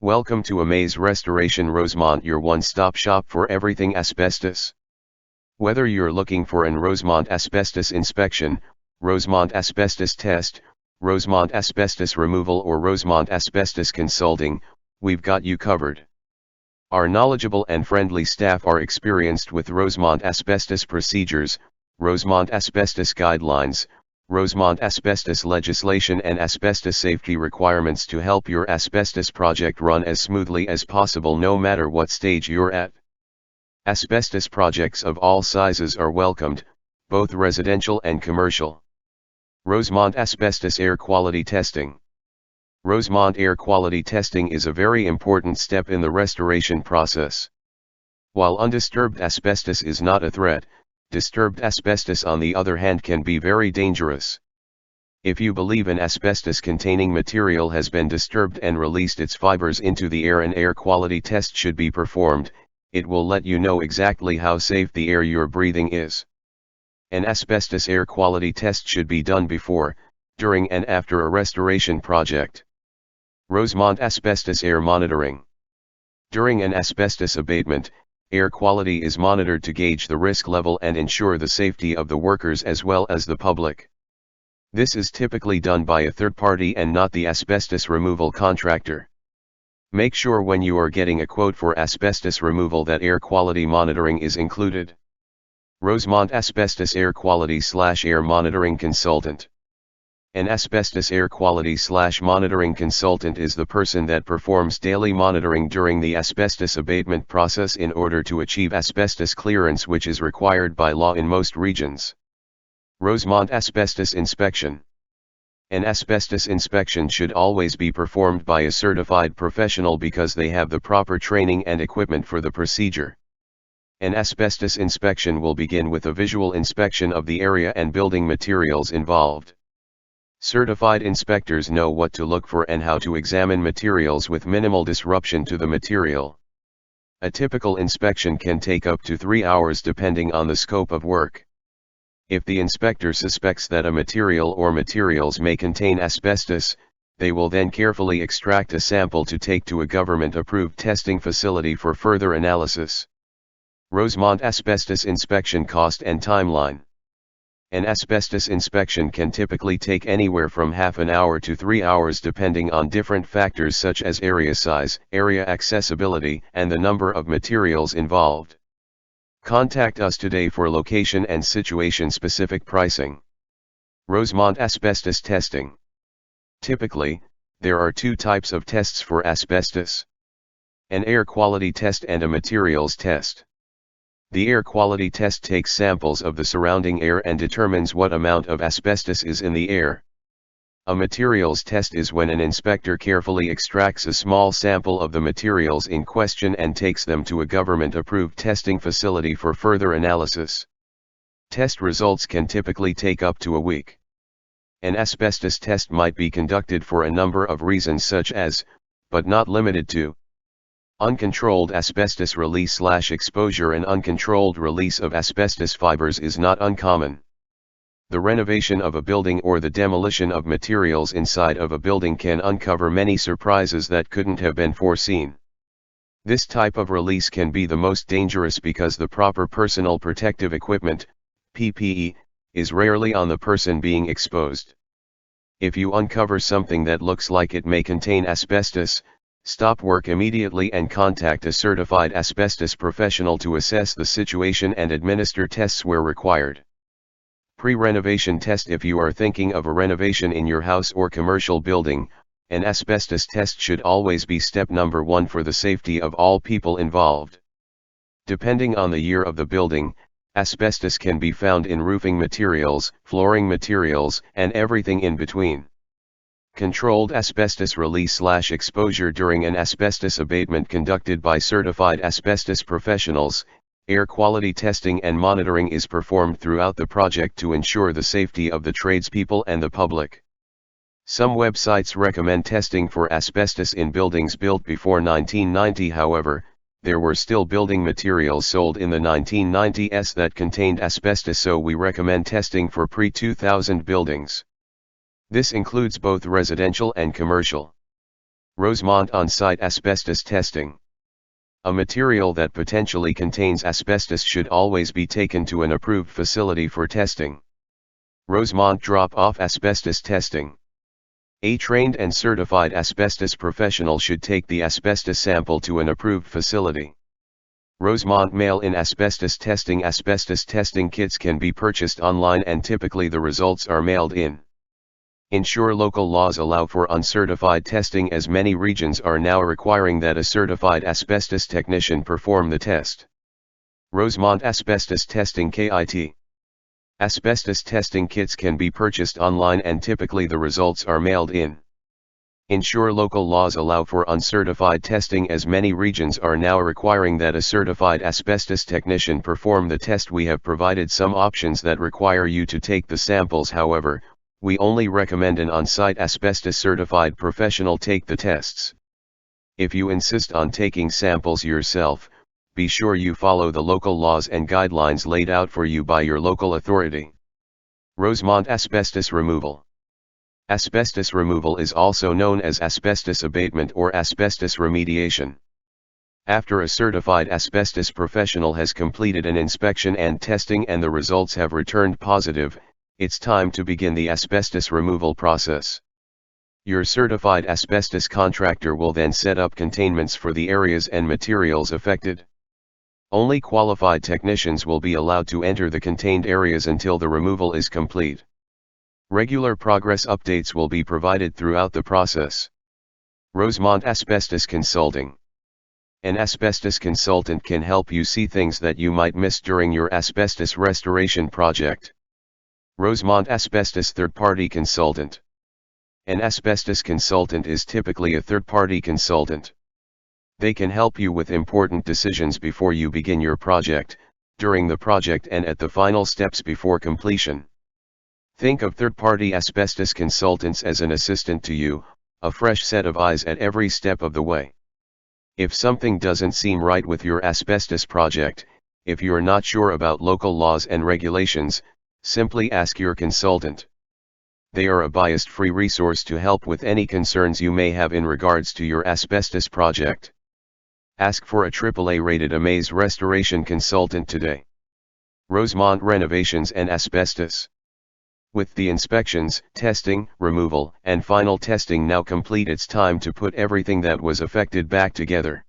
Welcome to Amaze Restoration Rosemont, your one-stop shop for everything asbestos. Whether you're looking for an Rosemont asbestos inspection, Rosemont asbestos test, Rosemont asbestos removal or Rosemont asbestos consulting, we've got you covered. Our knowledgeable and friendly staff are experienced with Rosemont asbestos procedures, Rosemont asbestos guidelines, Rosemont asbestos legislation and asbestos safety requirements to help your asbestos project run as smoothly as possible no matter what stage you're at. Asbestos projects of all sizes are welcomed, both residential and commercial. Rosemont Asbestos Air Quality Testing. Rosemont air quality testing is a very important step in the restoration process. While undisturbed asbestos is not a threat, disturbed asbestos on the other hand can be very dangerous. If you believe an asbestos-containing material has been disturbed and released its fibers into the air, an air quality test should be performed. It will let you know exactly how safe the air you're breathing is. An asbestos air quality test should be done before, during and after a restoration project. Rosemont Asbestos Air Monitoring. During an asbestos abatement, air quality is monitored to gauge the risk level and ensure the safety of the workers as well as the public. This is typically done by a third party and not the asbestos removal contractor. Make sure when you are getting a quote for asbestos removal that air quality monitoring is included. Rosemont Asbestos Air Quality/Air Monitoring Consultant. An asbestos air quality/monitoring consultant is the person that performs daily monitoring during the asbestos abatement process in order to achieve asbestos clearance, which is required by law in most regions. Rosemont Asbestos Inspection. An asbestos inspection should always be performed by a certified professional because they have the proper training and equipment for the procedure. An asbestos inspection will begin with a visual inspection of the area and building materials involved. Certified inspectors know what to look for and how to examine materials with minimal disruption to the material. A typical inspection can take up to 3 hours depending on the scope of work. If the inspector suspects that a material or materials may contain asbestos, they will then carefully extract a sample to take to a government-approved testing facility for further analysis. Rosemont Asbestos Inspection Cost and Timeline. An asbestos inspection can typically take anywhere from half an hour to 3 hours depending on different factors such as area size, area accessibility, and the number of materials involved. Contact us today for location and situation-specific pricing. Rosemont Asbestos Testing. Typically, there are two types of tests for asbestos: an air quality test and a materials test. The air quality test takes samples of the surrounding air and determines what amount of asbestos is in the air. A materials test is when an inspector carefully extracts a small sample of the materials in question and takes them to a government-approved testing facility for further analysis. Test results can typically take up to a week. An asbestos test might be conducted for a number of reasons such as, but not limited to, uncontrolled asbestos release/exposure. An uncontrolled release of asbestos fibers is not uncommon. The renovation of a building or the demolition of materials inside of a building can uncover many surprises that couldn't have been foreseen. This type of release can be the most dangerous because the proper personal protective equipment, PPE, is rarely on the person being exposed. If you uncover something that looks like it may contain asbestos, stop work immediately and contact a certified asbestos professional to assess the situation and administer tests where required. Pre-renovation test. If you are thinking of a renovation in your house or commercial building, an asbestos test should always be step number 1 for the safety of all people involved. Depending on the year of the building, asbestos can be found in roofing materials, flooring materials, and everything in between. Controlled asbestos release/exposure. During an asbestos abatement conducted by certified asbestos professionals, air quality testing and monitoring is performed throughout the project to ensure the safety of the tradespeople and the public. Some websites recommend testing for asbestos in buildings built before 1990. However, there were still building materials sold in the 1990s that contained asbestos, so we recommend testing for pre-2000 buildings. This includes both residential and commercial. Rosemont On-Site Asbestos Testing. A material that potentially contains asbestos should always be taken to an approved facility for testing. Rosemont Drop-Off Asbestos Testing. A trained and certified asbestos professional should take the asbestos sample to an approved facility. Rosemont Mail-In Asbestos Testing. Asbestos testing kits can be purchased online and typically the results are mailed in. Ensure local laws allow for uncertified testing, as many regions are now requiring that a certified asbestos technician perform the test. Rosemont Asbestos Testing KIT. Asbestos testing kits can be purchased online and typically the results are mailed in. Ensure local laws allow for uncertified testing, as many regions are now requiring that a certified asbestos technician perform the test. We have provided some options that require you to take the samples, however, we only recommend an on-site asbestos certified professional take the tests. If you insist on taking samples yourself, be sure you follow the local laws and guidelines laid out for you by your local authority. Rosemont Asbestos Removal. Asbestos removal is also known as asbestos abatement or asbestos remediation. After a certified asbestos professional has completed an inspection and testing and the results have returned positive, it's time to begin the asbestos removal process. Your certified asbestos contractor will then set up containments for the areas and materials affected. Only qualified technicians will be allowed to enter the contained areas until the removal is complete. Regular progress updates will be provided throughout the process. Rosemont Asbestos Consulting. An asbestos consultant can help you see things that you might miss during your asbestos restoration project. Rosemont Asbestos Third-Party Consultant. An asbestos consultant is typically a third-party consultant. They can help you with important decisions before you begin your project, during the project and at the final steps before completion. Think of third-party asbestos consultants as an assistant to you, a fresh set of eyes at every step of the way. If something doesn't seem right with your asbestos project, if you're not sure about local laws and regulations, simply ask your consultant. They are a bias-free resource to help with any concerns you may have in regards to your asbestos project. Ask for a AAA-rated Amaze restoration consultant today. Rosemont Renovations and Asbestos. With the inspections, testing, removal, and final testing now complete, it's time to put everything that was affected back together.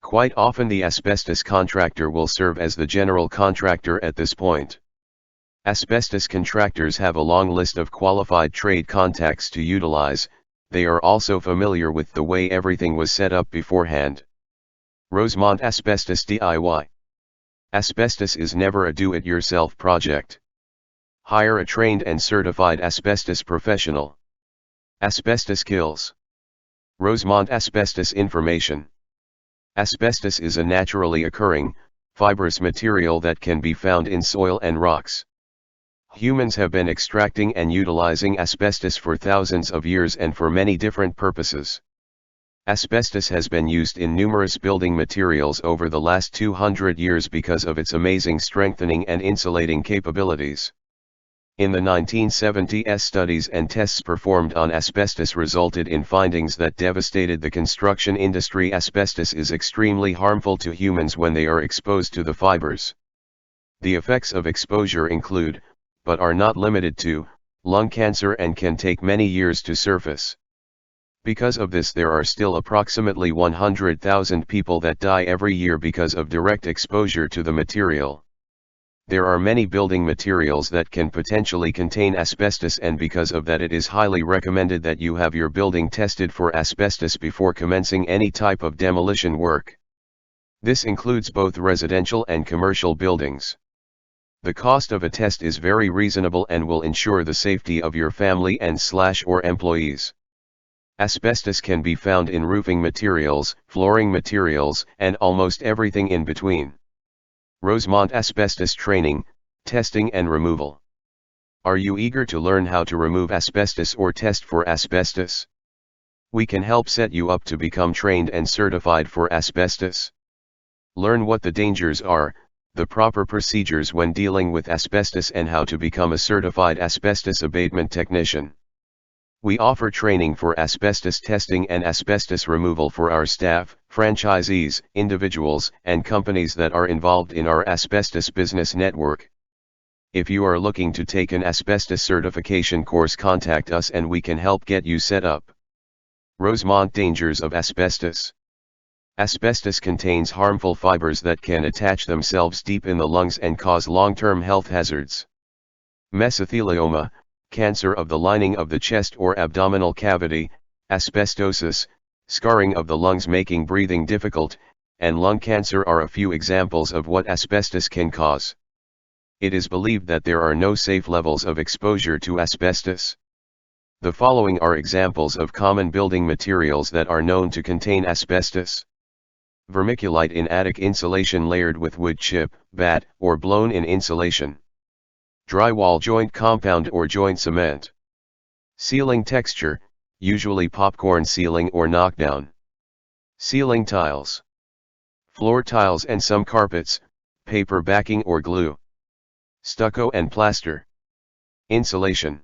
Quite often the asbestos contractor will serve as the general contractor at this point. Asbestos contractors have a long list of qualified trade contacts to utilize. They are also familiar with the way everything was set up beforehand. Rosemont Asbestos DIY. Asbestos is never a do-it-yourself project. Hire a trained and certified asbestos professional. Asbestos kills. Rosemont Asbestos Information. Asbestos is a naturally occurring, fibrous material that can be found in soil and rocks. Humans have been extracting and utilizing asbestos for thousands of years and for many different purposes. Asbestos has been used in numerous building materials over the last 200 years because of its amazing strengthening and insulating capabilities. In the 1970s, studies and tests performed on asbestos resulted in findings that devastated the construction industry. Asbestos is extremely harmful to humans when they are exposed to the fibers. The effects of exposure include, but are not limited to, lung cancer and can take many years to surface. Because of this, there are still approximately 100,000 people that die every year because of direct exposure to the material. There are many building materials that can potentially contain asbestos, and because of that it is highly recommended that you have your building tested for asbestos before commencing any type of demolition work. This includes both residential and commercial buildings. The cost of a test is very reasonable and will ensure the safety of your family and/or employees. Asbestos can be found in roofing materials, flooring materials, and almost everything in between. Rosemont Asbestos Training, Testing and Removal. Are you eager to learn how to remove asbestos or test for asbestos? We can help set you up to become trained and certified for asbestos. Learn what the dangers are, the proper procedures when dealing with asbestos, and how to become a certified asbestos abatement technician. We offer training for asbestos testing and asbestos removal for our staff, franchisees, individuals, and companies that are involved in our asbestos business network. If you are looking to take an asbestos certification course, contact us and we can help get you set up. Rosemont dangers of asbestos. Asbestos contains harmful fibers that can attach themselves deep in the lungs and cause long-term health hazards. Mesothelioma, cancer of the lining of the chest or abdominal cavity, asbestosis, scarring of the lungs making breathing difficult, and lung cancer are a few examples of what asbestos can cause. It is believed that there are no safe levels of exposure to asbestos. The following are examples of common building materials that are known to contain asbestos. Vermiculite in attic insulation layered with wood chip, batt, or blown-in insulation. Drywall joint compound or joint cement. Ceiling texture, usually popcorn ceiling or knockdown. Ceiling tiles. Floor tiles and some carpets, paper backing or glue. Stucco and plaster. Insulation.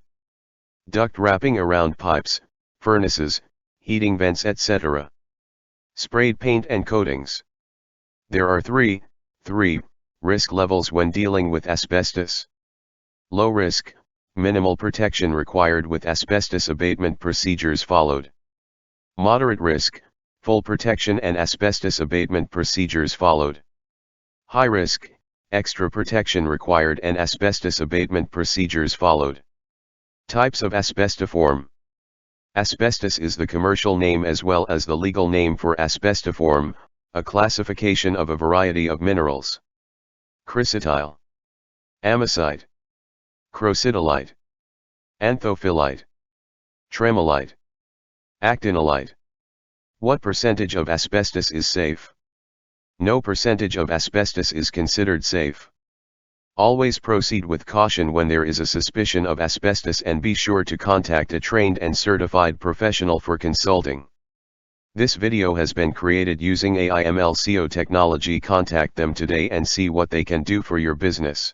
Duct wrapping around pipes, furnaces, heating vents, etc. Sprayed paint and coatings. There are three risk levels when dealing with asbestos. Low risk, minimal protection required with asbestos abatement procedures followed. Moderate risk, full protection and asbestos abatement procedures followed. High risk, extra protection required and asbestos abatement procedures followed. Types of asbestiform. Asbestos is the commercial name as well as the legal name for asbestiform, a classification of a variety of minerals. Chrysotile. Amazite. Crocidolite. Anthophyllite. Tremolite. Actinolite. What percentage of asbestos is safe? No percentage of asbestos is considered safe. Always proceed with caution when there is a suspicion of asbestos and be sure to contact a trained and certified professional for consulting. This video has been created using AI/ML SEO technology. Contact them today and see what they can do for your business.